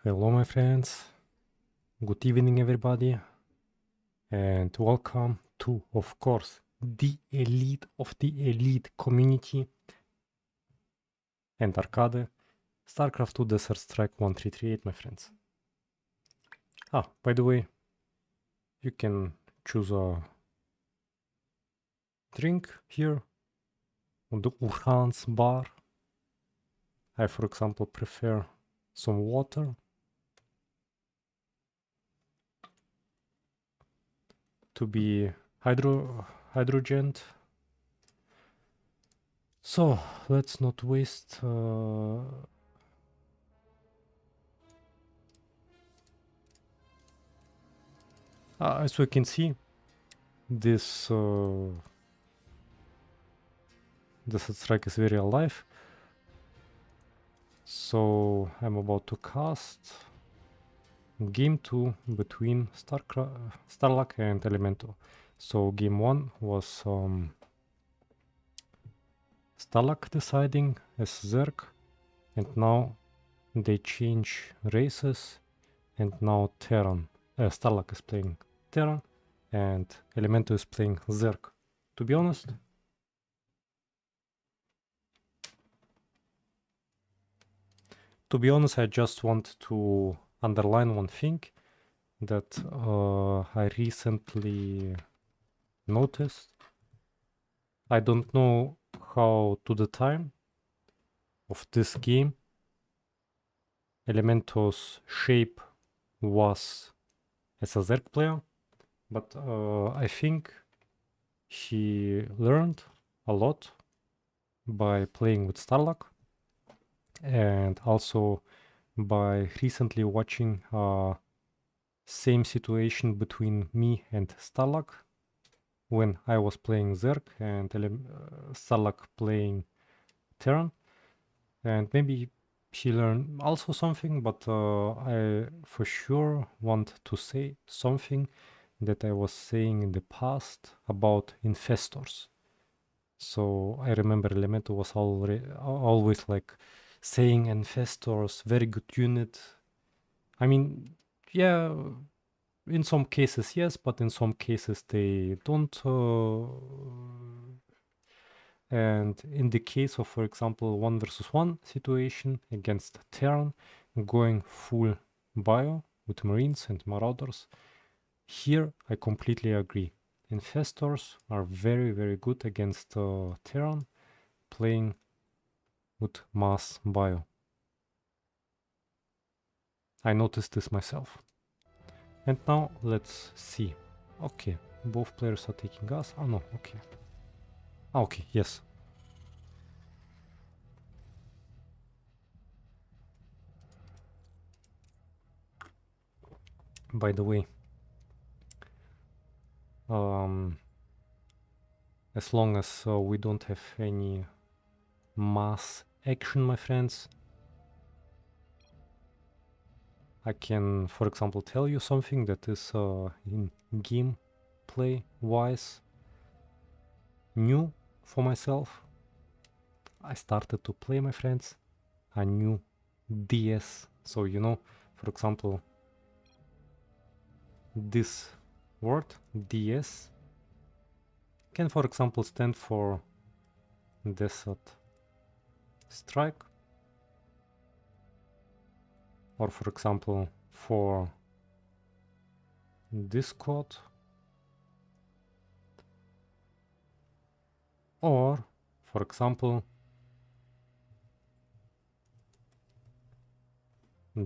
Hello my friends, good evening everybody, and welcome to, of course, the elite of the elite community and arcade, Starcraft 2 Desert Strike 1338 my friends. By the way, you can choose a drink here on the Uran's bar. I, for example, prefer some water. To be hydrogen. So let's not waste as we can see, this strike is very alive. So I'm about to cast game 2 between StarLuk and Elemento. So game 1 was StarLuk deciding as Zerg, and now they change races, and now StarLuk is playing Terran and Elemento is playing Zerg. To be honest, I just want to underline one thing that I recently noticed. I don't know how to the time of this game Elemento's shape was as a Zerg player, but I think he learned a lot by playing with StarLuk, and also by recently watching same situation between me and StarLuk when I was playing Zerg and StarLuk playing Terran, and maybe he learned also something, but I for sure want to say something that I was saying in the past about infestors. So I remember Elemento was always like saying infestors, very good unit. I mean, yeah, in some cases yes, but in some cases they don't. And in the case of, for example, 1 versus 1 situation against Terran, going full bio with Marines and Marauders, here I completely agree. Infestors are very, very good against Terran, playing with mass bio. I noticed this myself. And now let's see. Okay, both players are taking us. Oh no, okay. Okay, yes. By the way, as long as we don't have any mass action, my friends, I can, for example, tell you something that is in gameplay wise new for myself. I started to play, my friends, a new DS. So, you know, for example, this word DS can, for example, stand for Desert Strike, or for example for Discord, or for example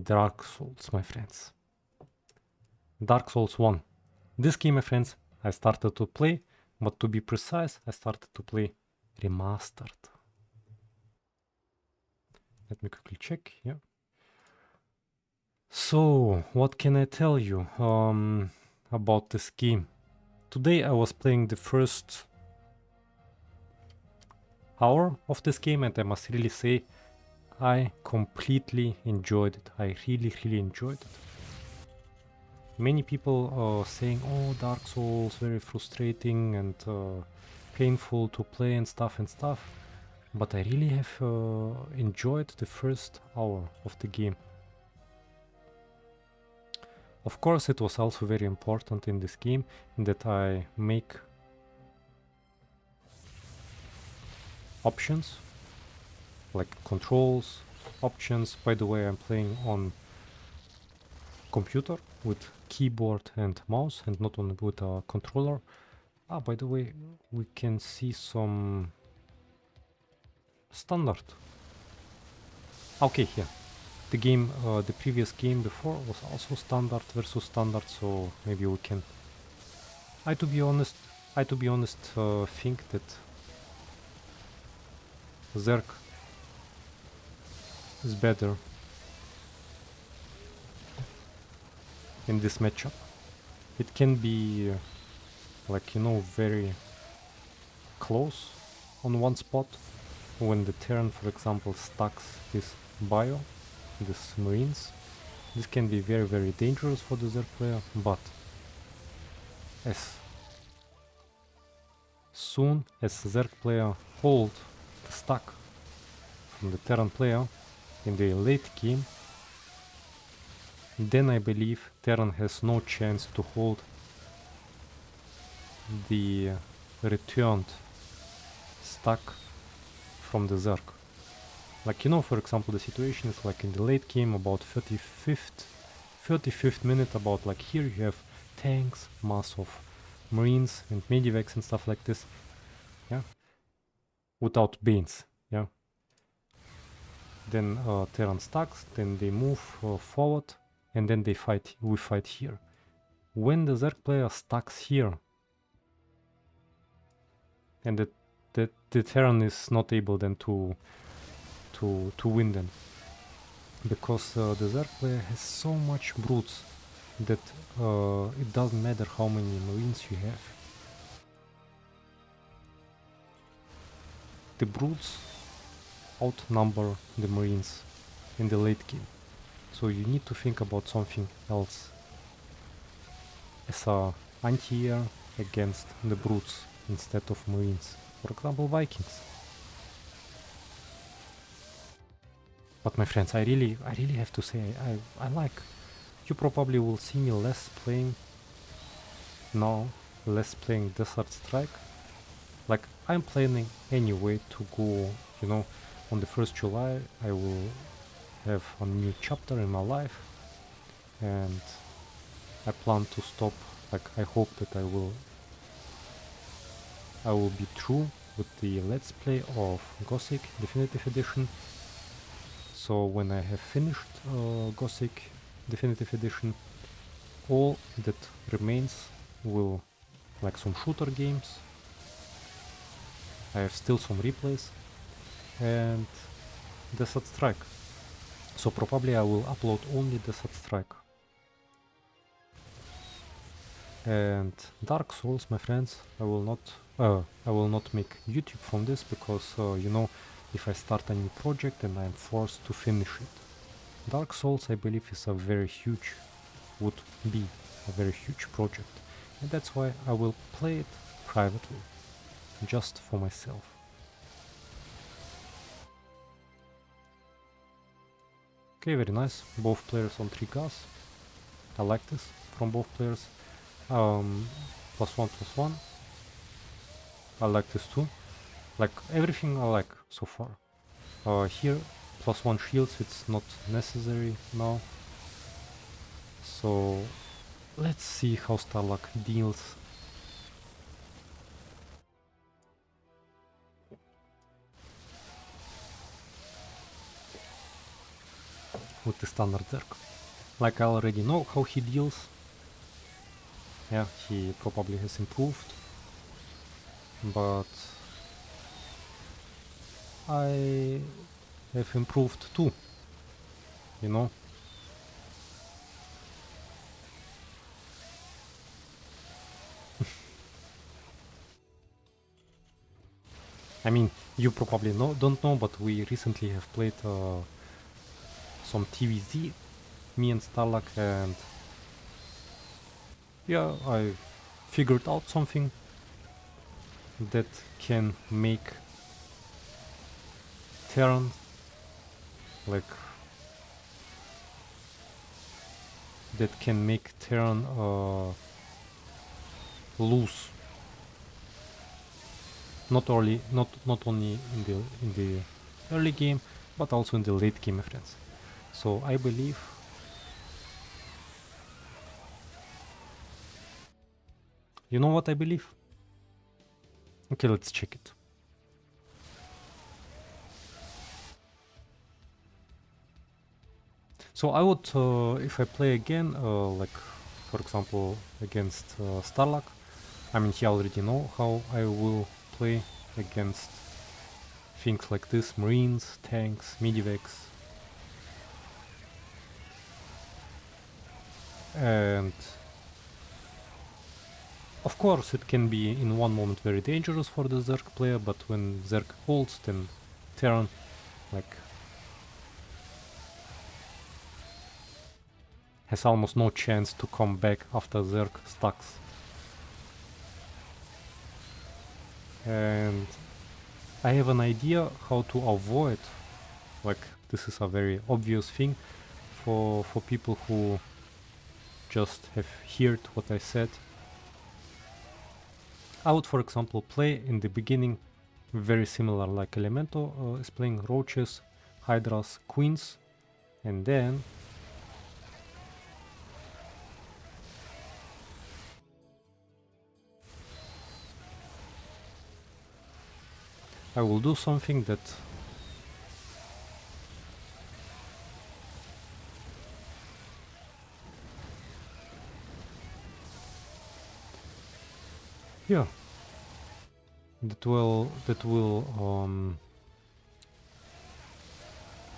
Dark Souls, my friends. Dark Souls 1. This game, my friends, I started to play, but to be precise, I started to play remastered. Let me quickly check, yeah. So, what can I tell you about this game? Today I was playing the first hour of this game, and I must really say I completely enjoyed it. I really, really enjoyed it. Many people are saying, oh, Dark Souls, very frustrating and painful to play and stuff. But I really have enjoyed the first hour of the game. Of course, it was also very important in this game that I make options, like controls, options. By the way, I'm playing on computer with keyboard and mouse and not only with a controller. Ah, by the way, we can see some standard. Okay, yeah. The game, the previous game before was also standard versus standard, so maybe we can. I to be honest, think that Zerg is better in this matchup. It can be like, you know, very close on one spot when the Terran, for example, stacks his bio, these marines. This can be very, very dangerous for the Zerg player, but as soon as the Zerg player hold the stack from the Terran player in the late game, then I believe Terran has no chance to hold the returned stack from the Zerg. Like, you know, for example, the situation is like in the late game, about 35th minute, about like here you have tanks, mass of marines and medivacs and stuff like this, yeah, without beans, yeah. Then Terran stacks, then they move forward, and then they fight. We fight here. When the Zerg player stacks here, and the Terran is not able then to win then, because the Zerg player has so much brutes that it doesn't matter how many marines you have. The brutes outnumber the marines in the late game, so you need to think about something else as a anti-air against the brutes instead of marines, for example Vikings. But my friends, I really have to say, I like, you probably will see me less playing Desert Strike. Like, I'm planning anyway to go, you know, on the 1st July I will have a new chapter in my life, and I plan to stop, like, I hope that I will be true with the Let's Play of Gothic Definitive Edition. So when I have finished Gothic Definitive Edition, all that remains will, like, some shooter games. I have still some replays and Desert Strike. So probably I will upload only Desert Strike. And Dark Souls, my friends, I will not make YouTube from this, because you know, if I start a new project then I'm forced to finish it. Dark Souls, I believe, is would be a very huge project, and that's why I will play it privately, just for myself. Okay, very nice. Both players on 3 gas. I like this from both players. +1/+1. I like this too. Like, everything I like so far. Here, +1 shields, it's not necessary now. So let's see how StarLuk deals. With the standard Zerg. Like, I already know how he deals. Yeah, he probably has improved. But I have improved too, you know. I mean, you probably don't know, but we recently have played some TVZ, me and StarLuk, and yeah, I figured out something that can make Terran, like, that can make Terran lose. Not only in the early game, but also in the late game, my friends. So I believe. You know what I believe? Okay, let's check it. So I would, if I play again, like for example against StarLuk, I mean he already know how I will play against things like this, Marines, tanks, medivacs. And of course it can be in one moment very dangerous for the Zerg player, but when Zerg holds, then Terran like has almost no chance to come back after Zerg stacks. And I have an idea how to avoid, like this is a very obvious thing for people who just have heard what I said. I would, for example, play in the beginning very similar like Elemento is playing roaches, hydras, queens, and then I will do something that yeah, that will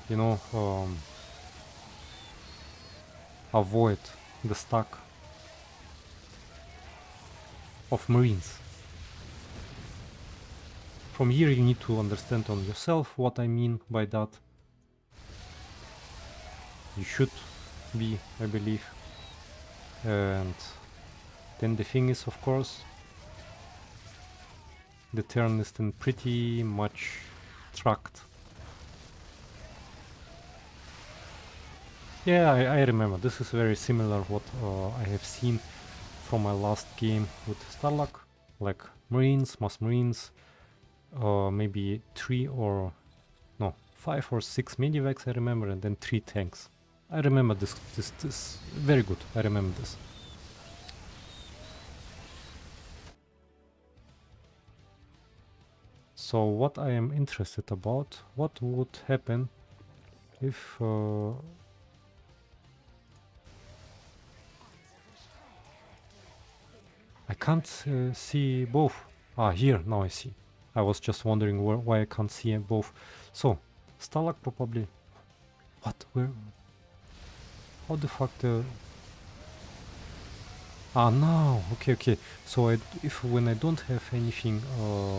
you know, avoid the stack of Marines. From here you need to understand on yourself what I mean by that. You should be, I believe. And then the thing is, of course, the turn is then pretty much tracked. Yeah, I remember. This is very similar what I have seen from my last game with StarLuk. Like Marines, mass Marines, maybe 5 or 6 medivacs I remember, and then 3 tanks. I remember this very good. I remember this. So what I am interested about, what would happen if I can't see both. Ah, here, now I see. I was just wondering why I can't see both. So, StarLuk probably... What? Where? How the fuck the... Ah, no! Okay. So when I don't have anything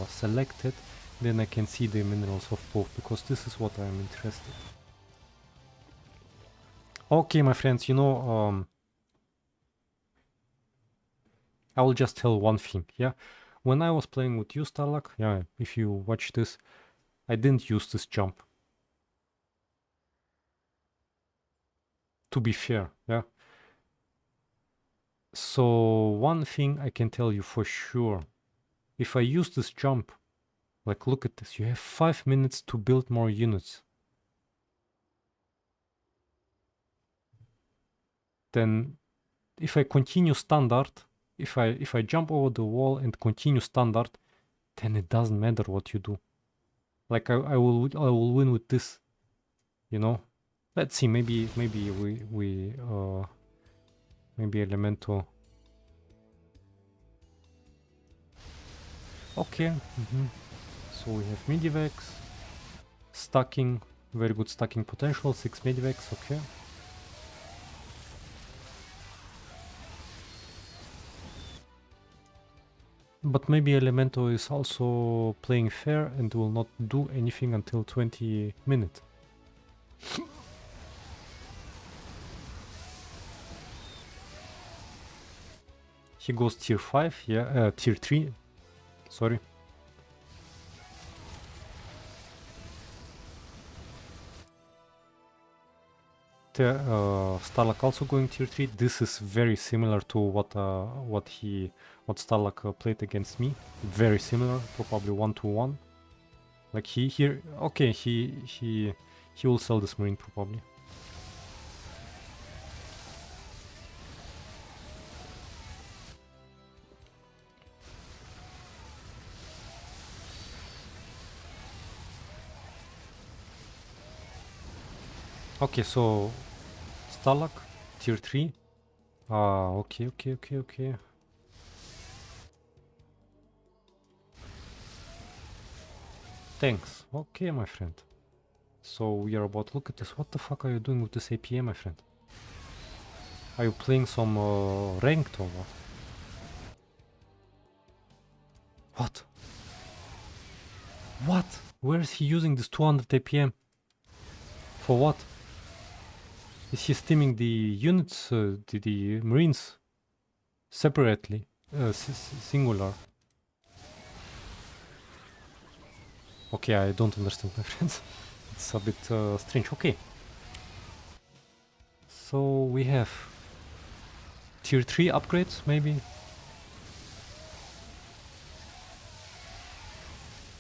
selected, then I can see the minerals of both, because this is what I'm interested. Okay, my friends, you know, I will just tell one thing, yeah? When I was playing with you, StarLuk, yeah, if you watch this, I didn't use this jump. To be fair, yeah? So one thing I can tell you for sure, if I use this jump, like look at this, you have 5 minutes to build more units. Then if I continue standard, if I jump over the wall and continue standard, then it doesn't matter what you do. Like I will win with this, you know. Let's see, maybe Elemento. Okay. So we have medivacs, stacking, very good stacking potential, 6 medivacs, okay. But maybe Elemento is also playing fair and will not do anything until 20 minutes. He goes tier 5, yeah, tier 3, sorry. StarLuk also going tier 3. This is very similar to what StarLuk played against me. Very similar, probably 1-1. Like he will sell this marine probably. Okay, so StarLuk tier 3. Okay. Thanks. Okay, my friend. So we are about to look at this. What the fuck are you doing with this APA, my friend? Are you playing some ranked or what? What? What? Where is he using this 200 APM? For what? Is he steaming the units, the marines separately, singular? Okay, I don't understand, my friends. It's a bit strange. Okay. So we have tier 3 upgrades, maybe.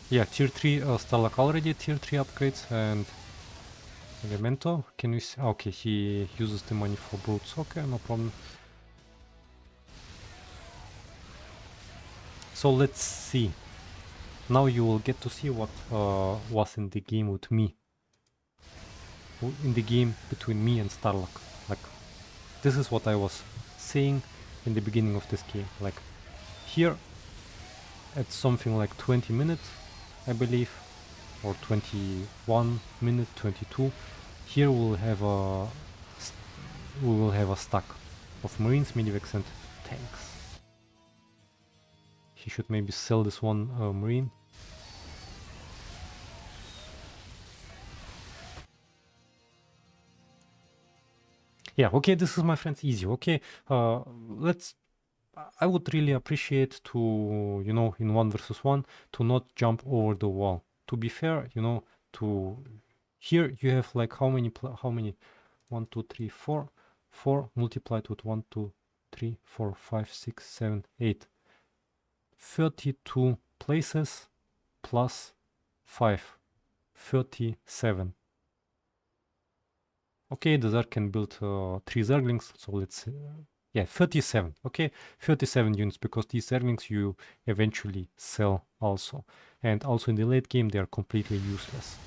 Yeah, tier 3 StarLuk already tier 3 upgrades, and Elemento. Can we see? Okay, he uses the money for brutes. Okay, no problem. So let's see. Now you will get to see what was in the game with me. In the game between me and StarLuk. Like, this is what I was saying in the beginning of this game. Like, here at something like 20 minutes, I believe, or 21 minute, 22. Here we will have a stack of marines, medivacs, and tanks. He should maybe sell this one marine. Yeah, okay, this is, my friends, easy. Okay, I would really appreciate to, you know, in 1 versus 1, to not jump over the wall. To be fair, you know, here you have like how many 1, 2, 3, 4 multiplied with 1, 2, 3, 4, 5, 6, 7, 8. 32 places plus 5. 37. Okay, the Zerg can build 3 Zerglings, so let's yeah, 37. Okay, 37 units, because these Zerglings you eventually sell also. And also in the late game they are completely useless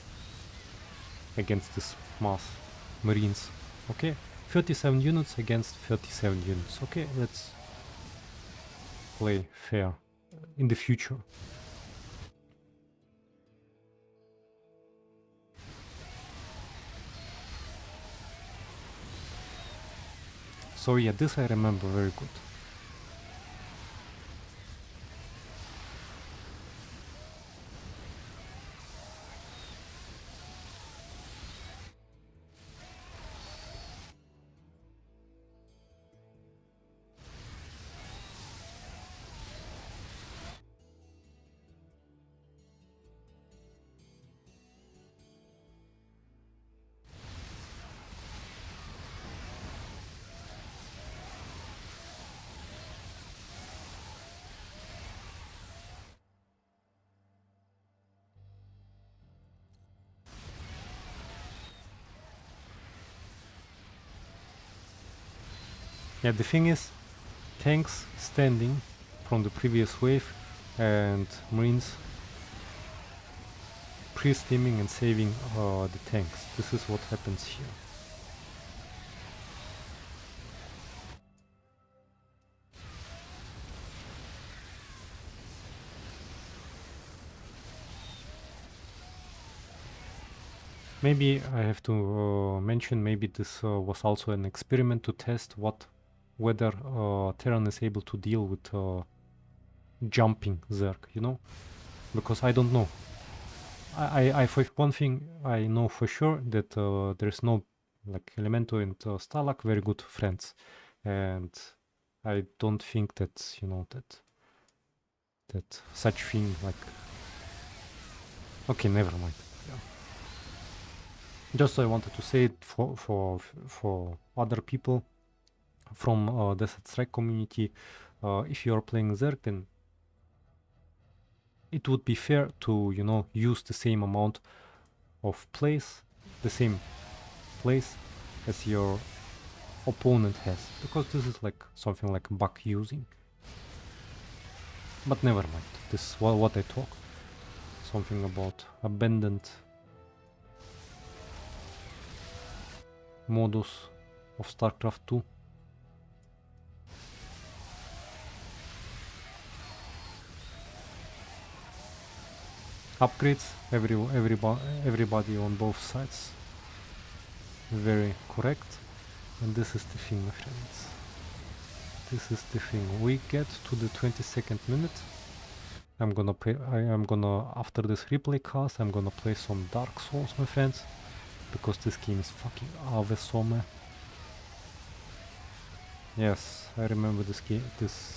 against this mass marines. Okay, 37 units against 37 units. Okay, let's play fair in the future. So yeah, this I remember very good. Yeah, the thing is, tanks standing from the previous wave and marines pre-steaming and saving the tanks. This is what happens here. Maybe I have to mention, maybe this was also an experiment to test whether Terran is able to deal with jumping Zerg, you know? Because I don't know. I for one thing I know for sure that there's no, like, Elemento and StarLuk very good friends, and I don't think that, you know, that such thing, like, okay, never mind. Yeah. Just I wanted to say it for other people from the Strike community. If you are playing Zerg, then it would be fair to, you know, use the same amount of plays, the same place as your opponent has, because this is like something like buck using. But never mind, this is what I talk. Something about abandoned modus of Starcraft 2. Upgrades, everybody on both sides. Very correct. And this is the thing, my friends. This is the thing. We get to the 22nd minute. I'm gonna after this replay cast, I'm gonna play some Dark Souls, my friends, because this game is fucking awesome. Yes, I remember this game. This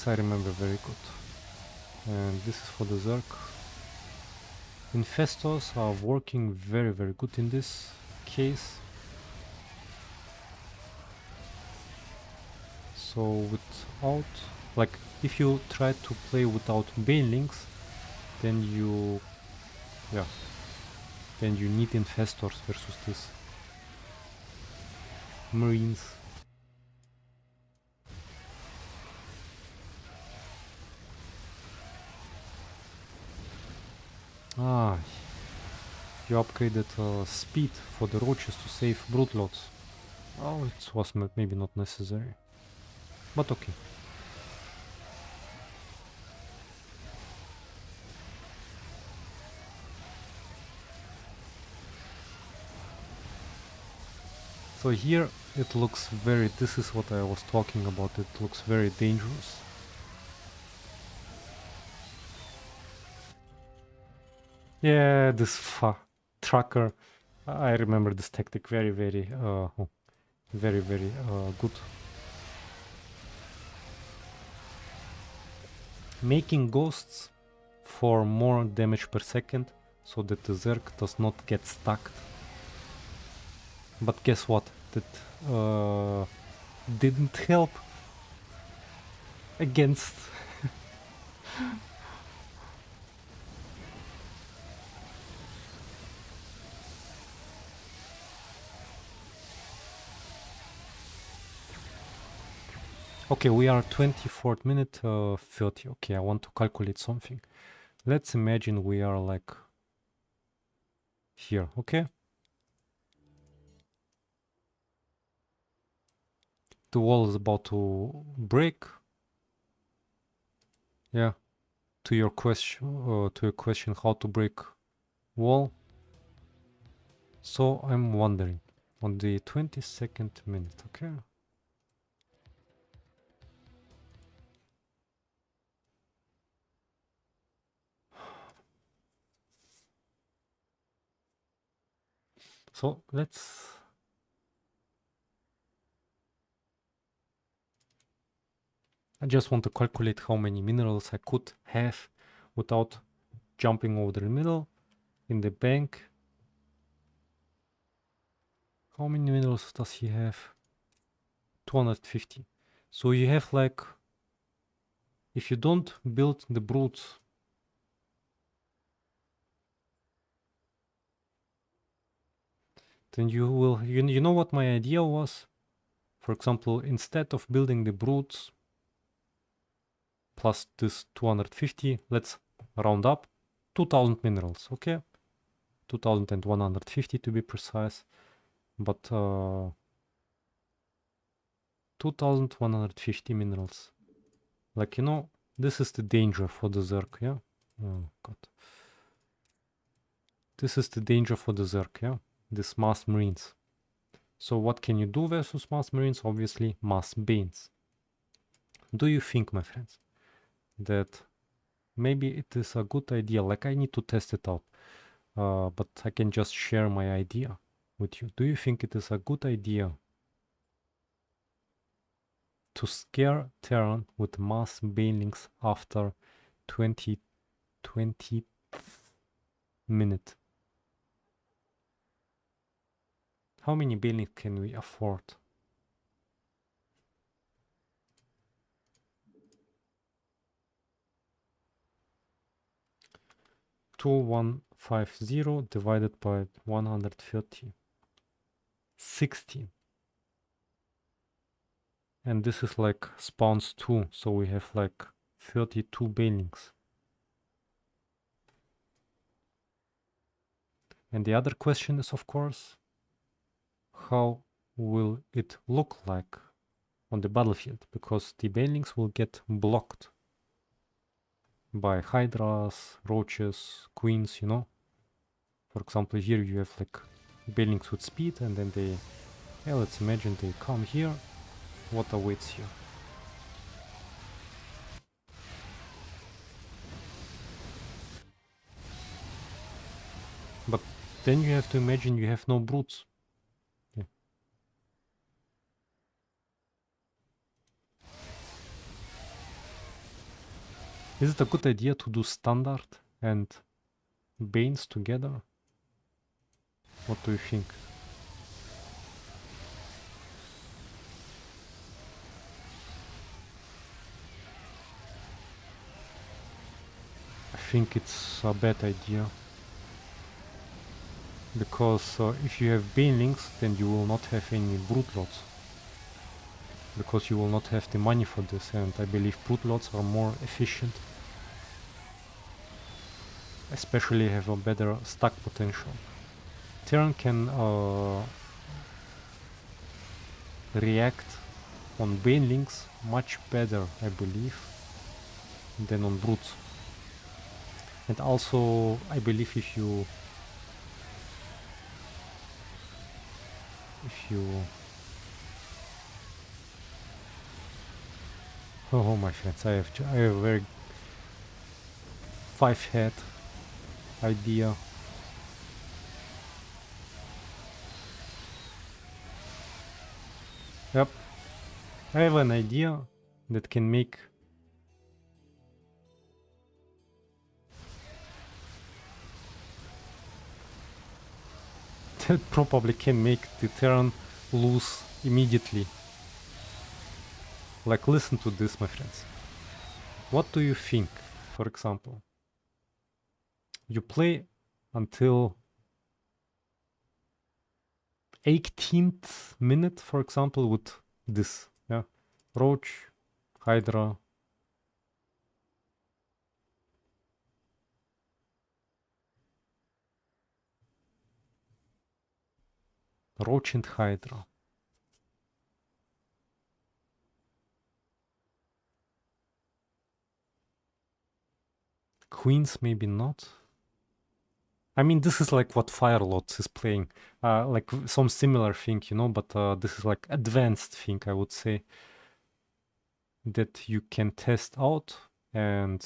I remember very good. And this is for the Zerg. Infestors are working very good in this case. So without, like, if you try to play without banelings, then you need infestors versus this marines. Ah, you upgraded speed for the roaches to save broodlords. Oh, it was maybe not necessary, but okay. So here it looks very, this is what I was talking about, it looks very dangerous. Yeah, this tracker, I remember this tactic very good. Making ghosts for more damage per second so that the Zerg does not get stuck. But guess what? That didn't help against Okay, we are 24th minute 30. Okay, I want to calculate something. Let's imagine we are like here, okay? The wall is about to break. Yeah. To your question how to break wall. So I'm wondering on the 22nd minute, okay? So I just want to calculate how many minerals I could have without jumping over the middle in the bank. How many minerals does he have? 250. So you have like, if you don't build the brutes, then you will, you know what my idea was? For example, instead of building the brutes plus this 250, let's round up 2000 minerals, okay? 2150 to be precise, but 2150 minerals. Like, you know, this is the danger for the Zerg, yeah? Oh, God. This is the danger for the Zerg, yeah? This mass marines. So what can you do versus mass marines? Obviously, mass banes. Do you think, my friends, that maybe it is a good idea? Like, I need to test it out, but I can just share my idea with you. Do you think it is a good idea to scare Terran with mass banelings after 20 minute? How many buildings can we afford? Two 150 divided by 130. 60. And this is like spawns 2, so we have like 32 buildings. And the other question is, of course, how will it look like on the battlefield? Because the buildings will get blocked by hydras, roaches, queens, you know. For example, here you have like buildings with speed, and then they, yeah, let's imagine they come here. What awaits here? But then you have to imagine you have no brutes. Yeah. Is it a good idea to do standard and Banes together? What do you think? I think it's a bad idea. Because if you have banelings, then you will not have any brute lots. Because you will not have the money for this, and I believe brute lots are more efficient. Especially have a better stack potential. Terran can react on banelings much better, I believe, than on brutes. And also, I believe if you oh my friends, I have a very 5-head idea. Yep, I have an idea that can make that probably can make the Terran lose immediately. Like, listen to this, my friends. What do you think, for example? You play until 18th minute, for example, with this, yeah? Roach, Hydra. Roach and Hydra. Queens maybe not. I mean, this is like what Firelords is playing. Like some similar thing, you know, but this is like advanced thing, I would say, that you can test out, and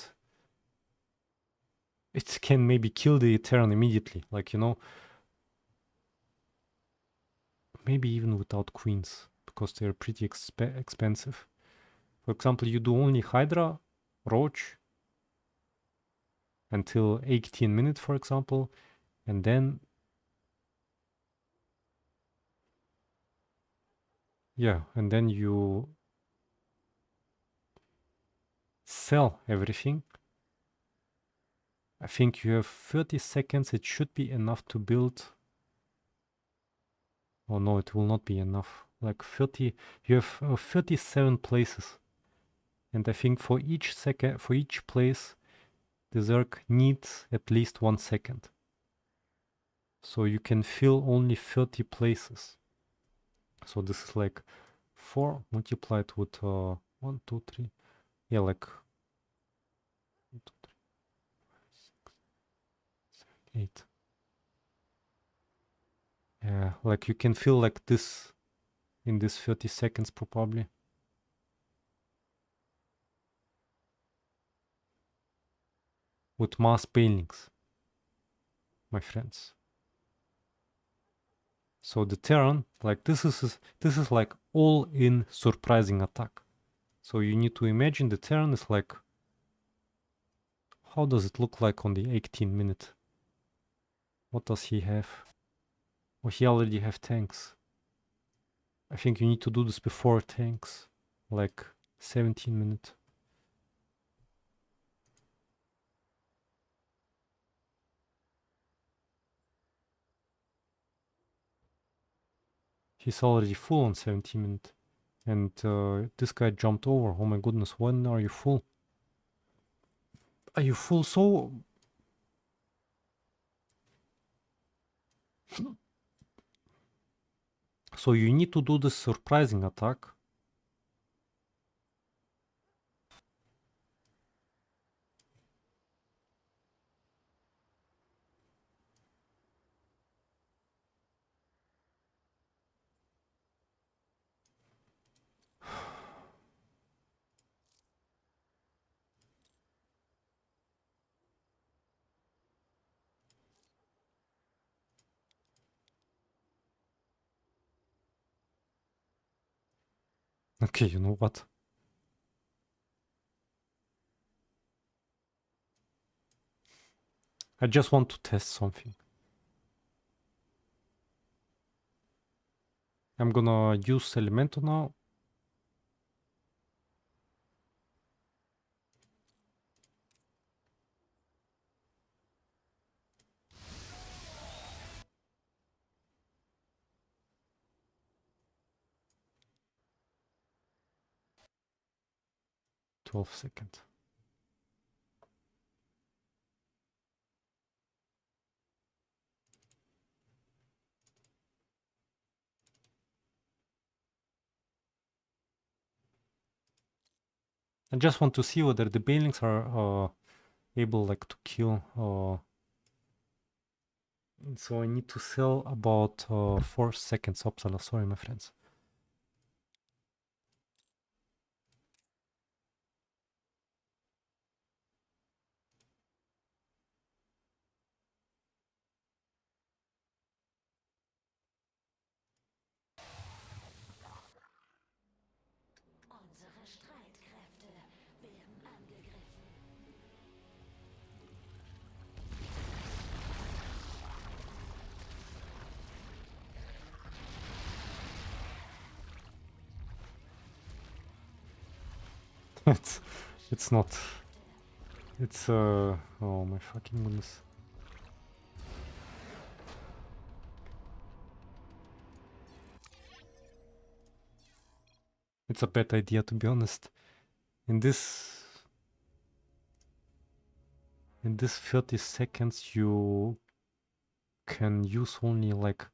it can maybe kill the Terran immediately. Like, you know, maybe even without queens, because they're pretty expensive. For example, you do only Hydra, Roach, until 18 minutes, for example, and then yeah, and then you sell everything. I think you have 30 seconds. It should be enough to build. Oh no, it will not be enough. Like 30, you have 37 places, and I think for each place, the Zerg needs at least 1 second. So you can fill only 30 places. So this is like 4 multiplied with 1, 2, 3. Yeah, like 1, 2, 3, 5, 6, 7, 8. Yeah, like you can fill like this in this 30 seconds probably. With mass banelings, my friends. So the Terran, like this is like all-in surprising attack. So you need to imagine the Terran is like, how does it look like on the 18 minute? What does he have? Oh, he already have tanks. I think you need to do this before tanks. Like 17 minutes. He's already full on 17 minutes. And this guy jumped over. Oh my goodness, when are you full? Are you full so... So you need to do this surprising attack. Okay, you know what? I just want to test something. I'm gonna use Elemento now. Twelve seconds. I just want to see whether the banelings are able like to kill. So I need to sell about 4 seconds. Upsala, sorry, my friends. Unsere Streitkräfte werden angegriffen. It's not. It's oh my fucking goodness. It's a bad idea, to be honest. In this 30 seconds you can use only like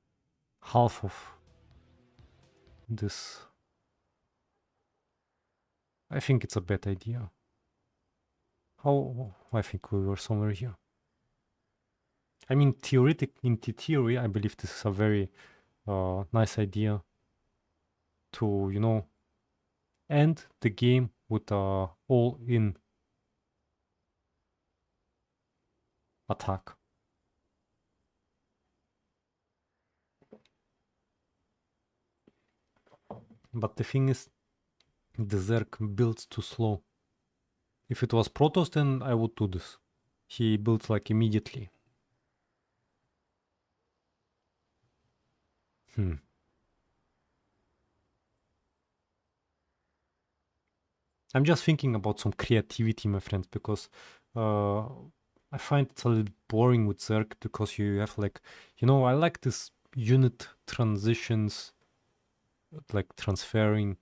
half of this. I think it's a bad idea. How? I think we were somewhere here. I mean, in theory, I believe this is a very nice idea to, you know, end the game with a all-in attack. But the thing is, the Zerg builds too slow. If it was Protoss, then I would do this. He builds like immediately. I'm just thinking about some creativity, my friends, because I find it's a little boring with Zerg because you have like, you know, I like this unit transitions, like transferring,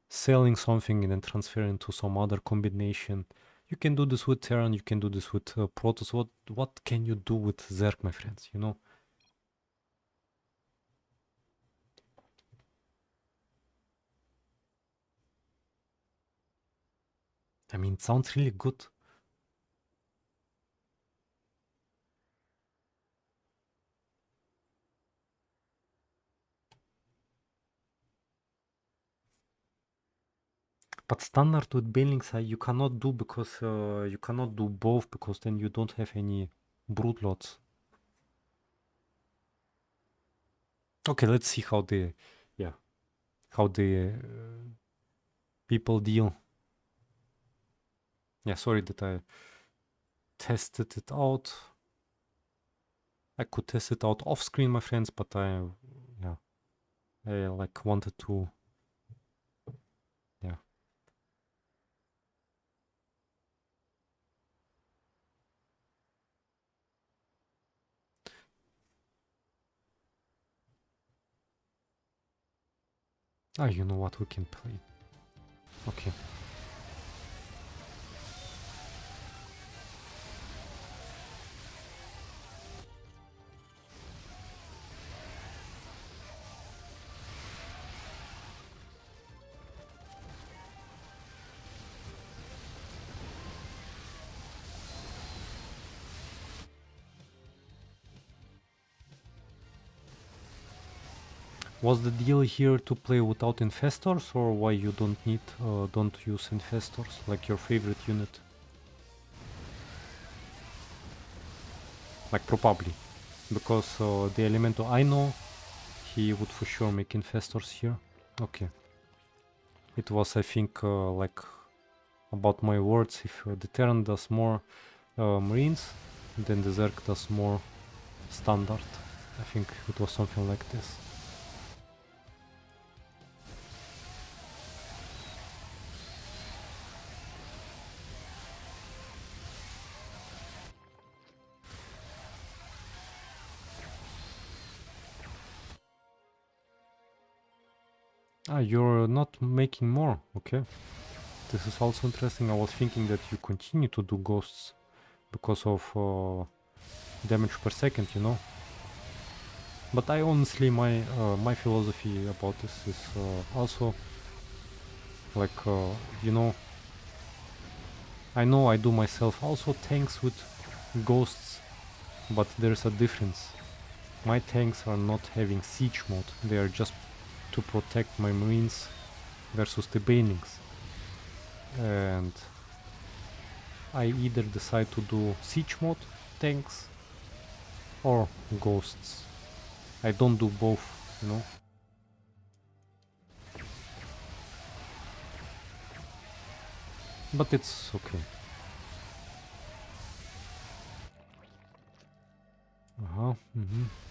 selling something and then transferring to some other combination. You can do this with Terran, you can do this with Protoss. What can you do with Zerg, my friends, you know? I mean, it sounds really good. But standard with Banelings you cannot do because you cannot do both because then you don't have any broodlots. Okay, let's see how the people deal. Yeah, sorry that I tested it out. I could test it out off screen, my friends, but I like wanted to, yeah. You know what, we can play. Okay. Was the deal here to play without infestors, or why you don't use infestors, like your favorite unit? Like probably, because the Elemento I know, he would for sure make infestors here. Okay. It was, I think, like about my words, if the Terran does more Marines, then the Zerg does more standard. I think it was something like this. You're not making more, okay. This is also interesting. I was thinking that you continue to do ghosts because of damage per second, you know. But I honestly, my philosophy about this is also like, you know I do myself also tanks with ghosts, but there's a difference. My tanks are not having siege mode, they are just to protect my marines versus the banelings. And I either decide to do siege mode tanks or ghosts. I don't do both, you know. But it's okay.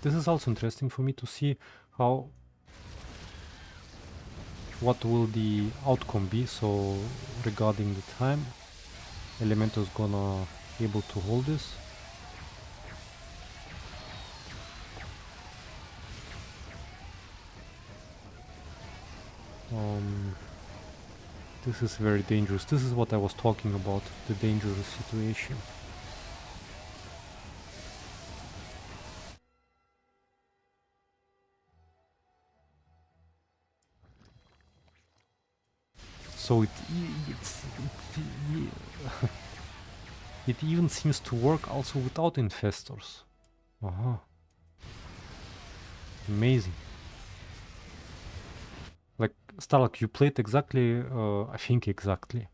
This is also interesting for me to see what will the outcome be. So regarding the time, Elemento is gonna able to hold this. This is very dangerous. This is what I was talking about, the dangerous situation. So it even seems to work also without infestors. Amazing. Like, StarLuk, you played exactly, I think exactly.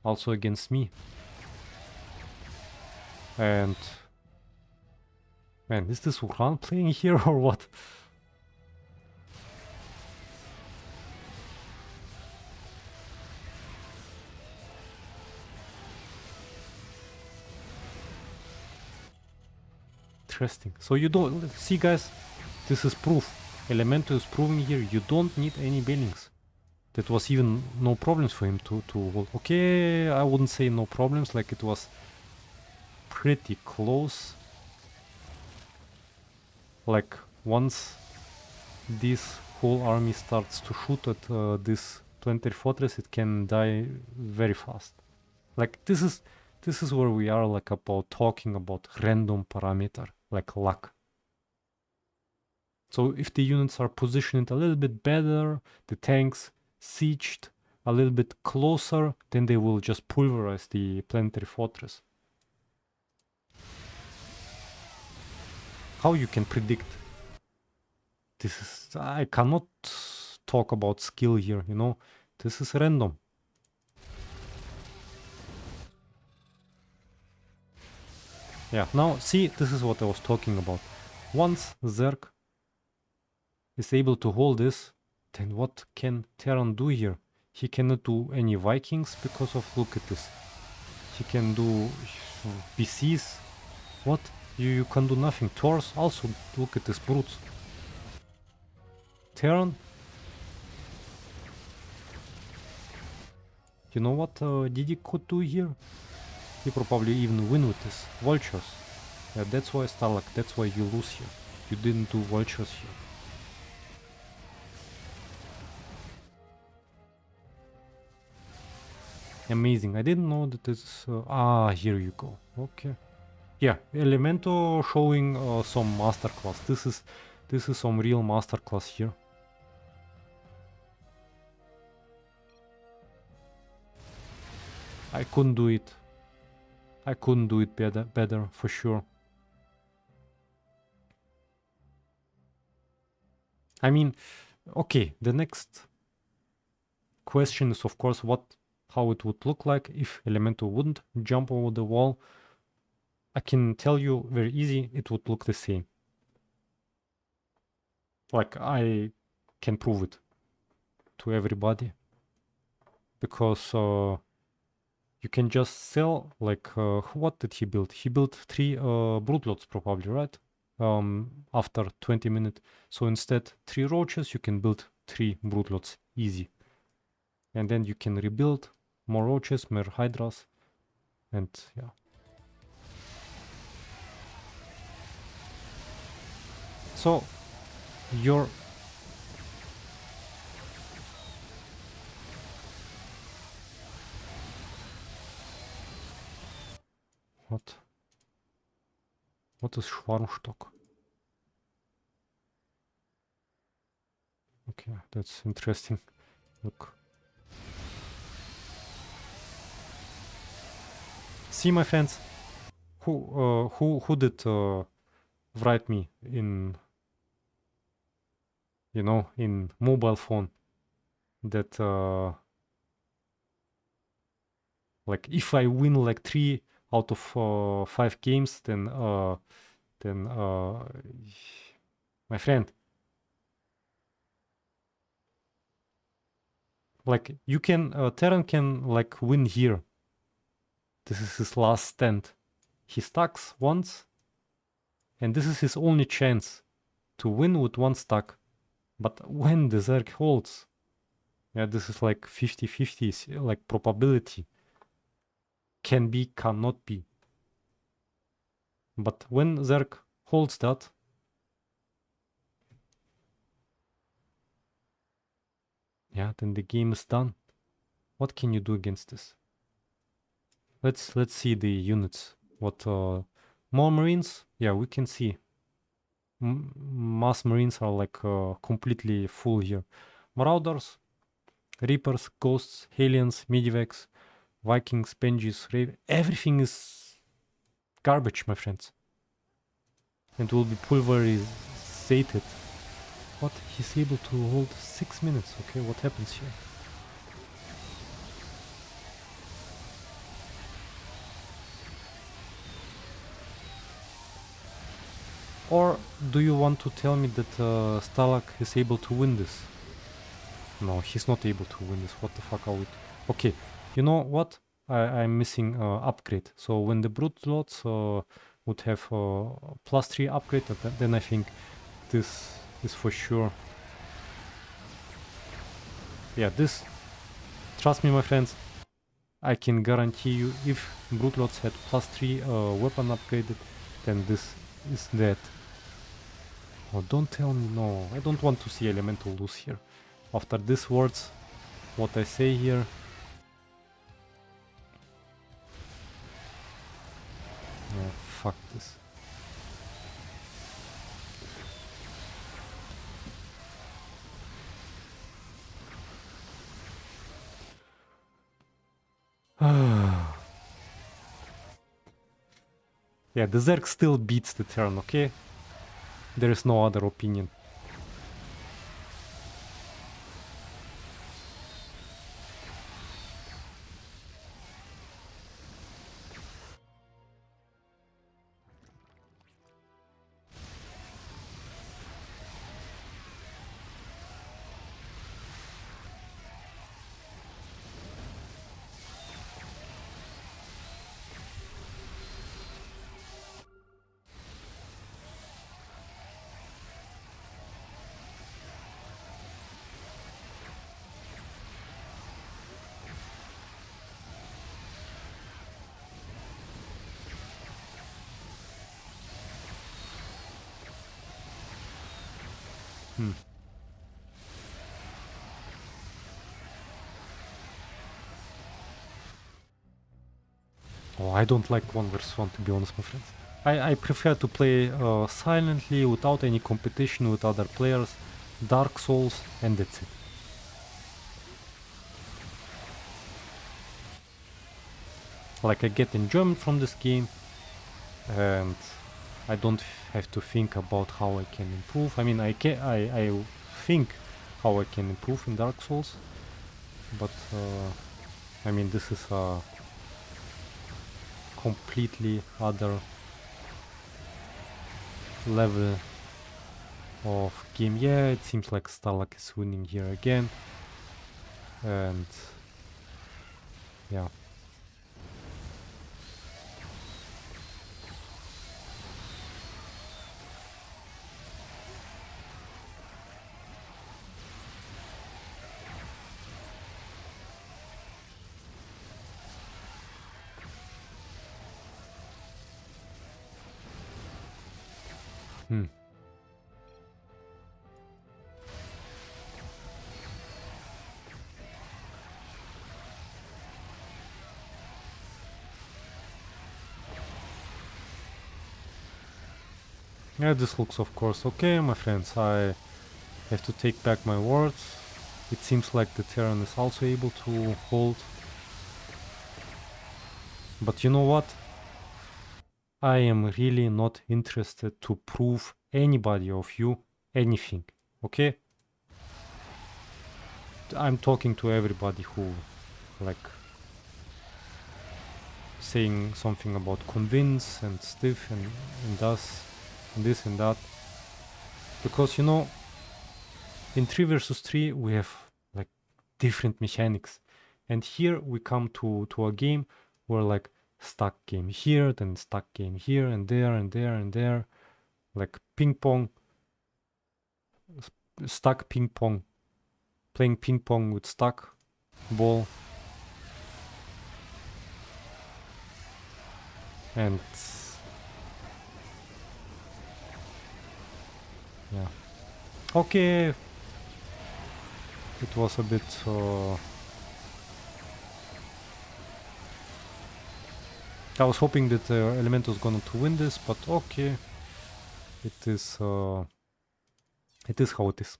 Also against me. And... man, is this Uran playing here or what? Interesting. So you don't... see guys, this is proof. Elemento is proving here you don't need any buildings. That was even no problems for him to hold. Okay, I wouldn't say no problems, like it was pretty close. Like once this whole army starts to shoot at this 20 fortress, it can die very fast. Like this is where we are, like about talking about random parameter, like luck. So if the units are positioned a little bit better, the tanks sieged a little bit closer, then they will just pulverize the planetary fortress. How you can predict? This is... I cannot talk about skill here, you know? This is random. Yeah, now see, this is what I was talking about. Once Zerg is able to hold this, then what can Terran do here? He cannot do any Vikings because of... look at this. He can do PCs. What? You can do nothing. Taurus also, look at this brutes. Terran. You know what Didi could do here? He probably even win with this. Vultures. Yeah, that's why StarLuk, that's why you lose here. You didn't do vultures here. Amazing. I didn't know that it's... here you go. Okay. Yeah, Elemento showing some masterclass. This is some real masterclass here. I couldn't do it. I couldn't do it better for sure. I mean, okay, the next question is of course how it would look like if Elemento wouldn't jump over the wall. I can tell you very easy, it would look the same. Like I can prove it to everybody. Because you can just sell, like, what did he build? He built 3 broodlots probably, right? After 20 minutes. So instead 3 roaches, you can build 3 broodlots, easy. And then you can rebuild more roaches, more hydras, and yeah. So your what is Schwarmstock? Okay, that's interesting. Look. See, my friends, who did write me in, you know, in mobile phone that like if I win like 3 out of 5 games, then my friend, like you can Terran can like win here. This is his last stand. He stacks once, and this is his only chance to win with 1 stack. But when the Zerg holds, yeah, this is like 50-50, like probability. Can be, cannot be. But when Zerg holds that, yeah, then the game is done. What can you do against this? Let's see the units. What more Marines? Yeah, we can see. Mass Marines are like completely full here. Marauders, Reapers, Ghosts, Aliens, Medivacs, Vikings, Benjis, everything is garbage, my friends. And will be pulverized. What? He's able to hold 6 minutes. Okay, what happens here? Or do you want to tell me that StarLuk is able to win this? No, he's not able to win this. What the fuck are we... Okay, you know what? I'm missing upgrade. So when the brute slots would have +3 upgrade, then I think this is for sure. Yeah, this, trust me my friends, I can guarantee you if Brutlots had +3 weapon upgraded, then this is dead. Oh, don't tell me, no, I don't want to see Elemental lose here. After these words, what I say here. Oh, fuck this. Yeah, the Zerg still beats the turn, okay? There is no other opinion. Oh, I don't like 1 versus 1, to be honest, my friends. I prefer to play silently, without any competition with other players, Dark Souls, and that's it. Like, I get enjoyment from this game, and I don't have to think about how I can improve. I mean, I think how I can improve in Dark Souls, but I mean, this is a completely other level of game. Yeah, it seems like StarLuk is winning here again, and yeah. Yeah, this looks of course okay, my friends. I have to take back my words. It seems like the Terran is also able to hold. But you know what? I am really not interested to prove anybody of you anything, okay? I'm talking to everybody who, like, saying something about convince and stiff and does and this and that. Because, you know, in 3 versus 3 we have like different mechanics. And here we come to a game where like stuck game here, then stuck game here and there and there and there. Like ping pong, stuck ping pong, playing ping pong with stuck ball. And yeah. Okay. It was a bit I was hoping that Elemento was going to win this, but okay. It is how it is.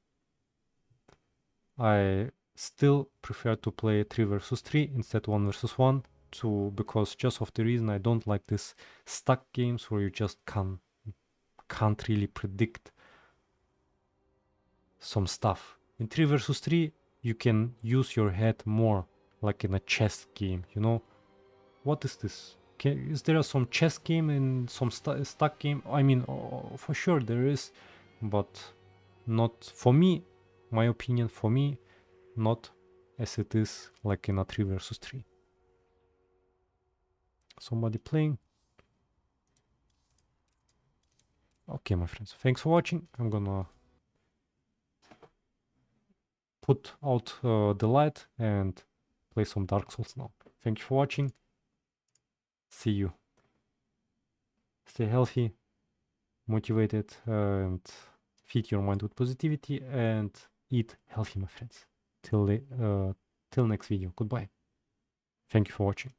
I still prefer to play 3 versus 3 instead 1 versus 1 because just of the reason I don't like this stuck games where you just can't really predict some stuff. In 3 versus 3 you can use your head more, like in a chess game, you know? What is this? Is there some chess game in some stuck game? I mean, for sure there is, but not for me, my opinion, for me, not as it is like in a 3 versus 3. Somebody playing? Okay, my friends, thanks for watching. I'm gonna put out the light and play some Dark Souls now. Thank you for watching. See you. Stay healthy, motivated, and feed your mind with positivity, and eat healthy, my friends. Till next video. Goodbye. Thank you for watching.